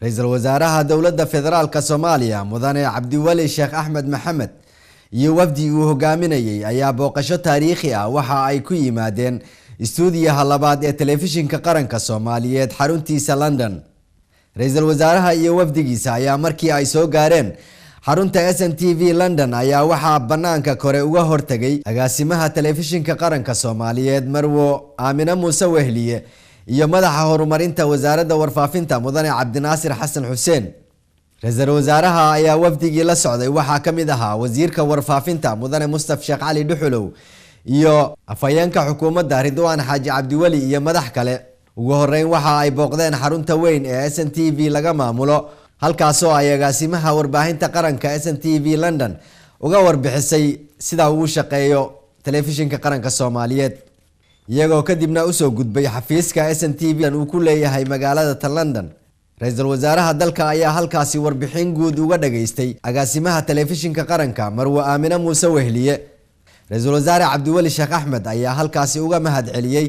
رئيس الوزراء دولة فدرالك Soomaaliya مدن عبدولي Sheekh Axmed Maxamed iyo wafdi uu hogaaminayay ayaa booqasho taariikhi ah waxa ay ku yimaadeen istuudiyaha labaad ee telefishinka qaranka Soomaaliyeed xaruntiisa London. Ra'iisul Wasaaraha iyo wafdigiisa ayaa markii ay soo gaareen xarunta SNTV London ayaa waxa banaanka kore uga hortagay agaasimaha telefishinka qaranka Soomaaliyeed Marwo Aamina Muuse Wehliye iyo madaxa horumarinta wasaaradda warfaafinta mudane Cabdinaasir Xasan Xuseen. Ra'iisul Wasaaraha ayaa wafdigii la socday waxa kamid ahaa wasiirka warfaafinta mudane Mustafa Sheekh Cali Dhuxulow iyo afayeenka xukuumadda Ridwaan Xaaji Cabdiwali iyo madax kale. Ugu horeyn waxa ay booqdeen xarunta weyn ee SNTV laga maamulo halkaas oo ay agaasimaha warbaahinta qaranka SNTV London uga warbixisay sida uu shaqeeyo telefishinka qaranka Soomaaliyeed. iyagoo kadibna u soo gudbay xafiiska SNTV uu ku leeyahay magaalada London. Ra'iisul Wasaaraha dalka ayaa halkaasi warbixin guud uga dhageystay agaasimaha telefishinka qaranka Marwo Aamina Muuse Wehliye. Ra'iisul Wasaare Cabdiwali Sheekh Axmed ayaa halkaasi uga mahadceliyay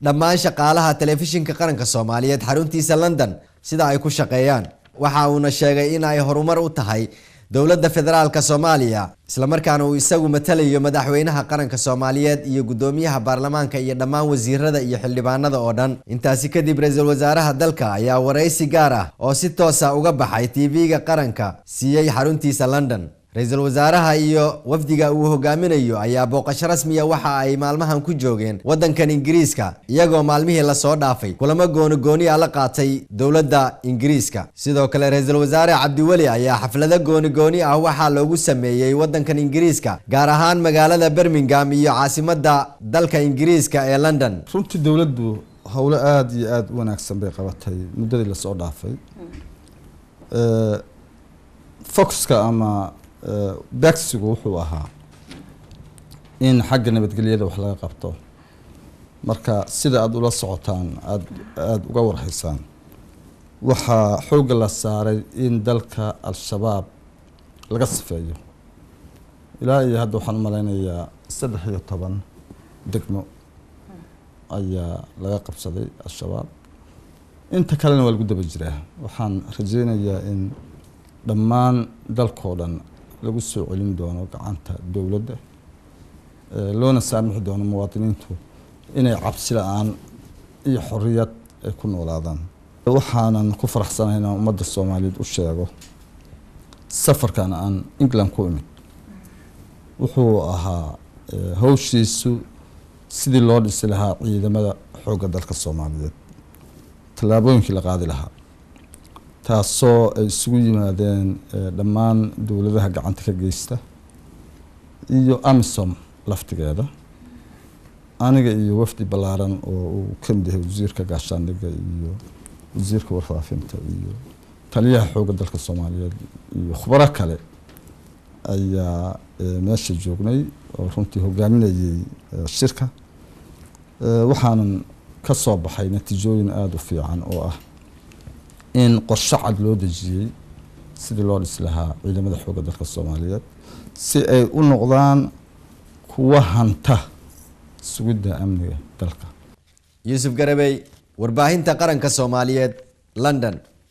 dhammaan shaqaalaha telefishinka qaranka Soomaaliyeed xaruntiisa London sida ay ku shaqeeyaan. waxa uu sheegay in ay horumar u tahay dowladda federaalka Soomaaliya isla markaana uu isagu matalayo madaxweynaha qaranka Soomaaliyeed iyo gudoomiyaha baarlamaanka iyo dhammaan wasiirada iyo xildhibaanada oo dhan. intaasi kadib ra'iisul wasaaraha dalka ayaa wareysi gaar ah oo si toos ah uga baxay TV-ga qaranka siiyay xaruntiisa London. ra'iisul wasaaraha iyo wafdiga uu hogaaminayo ayaa booqasho rasmi ah waxa ay maalmahan ku joogeen wadankan Ingiriiska iyagoo maalmihii la soo dhaafay kulamo gooni la qaatay dowladda Ingiriiska. sidoo kale ra'iisul wasaare Cabdiwali ayaa xaflado gooni ah waxa loogu sameeyay wadankan Ingiriiska gaar ahaan magaalada Birmingham iyo caasimadda dalka Ingiriiska ee London. runtii dowladdu hawlo aad iyo aad u wanaagsan bay qabatay muddadii la soo dhaafay. focuska ama baagsigu wuxuu ahaa in xagga nabadgelyada wax laga qabto. marka sida aad ula socotaan aad uga warhaysaan waxaa xoogga la saaray in dalka al-shabaab laga sifeeyo. ilaa iyo hadda waxaan u malaynayaa 13 degmo ayaa laga qabsaday al-shabaab. inta kalena waa lagu daba jiraa. waxaan rajaynayaa in dhammaan dalkoo dhan lagu soo celin doono gacanta dowladda loona saamixi doono muwaadiniintu inay cabsi la'aan iyo xorriyad ay ku noolaadaan. waxaanan ku faraxsanahay inaan ummadda Soomaaliyeed u sheego safarkan aan England ku imid wuxuu ahaa hawshiisu sidii loo dhisi lahaa ciidamada xoogga dalka Soomaaliyeed, tallaabooyinkii la qaadi lahaa, taasoo ay isugu yimaadeen dhammaan dowladaha gacanta ka geysta iyo AMISOM laftigeeda. aniga iyo wafdi ballaaran oo uu ka mid yahay wasiirka gaashaandhigga iyo wasiirka warfaafinta iyo taliyaha xoogga dalka Soomaaliyeed iyo khubaro kale ayaa meesha joognay oo runtii hogaaminayay shirka. waxaanan ka soo baxay natiijooyin aad u fiican oo ah in qorshe cad loo dejiyay sidii loo dhisi lahaa ciidamada xoogga dalka Soomaaliyeed si ay u noqdaan kuwa hanta sugidda amniga dalka. Yusuf Garabay, warbaahinta qaranka Soomaaliyeed, London.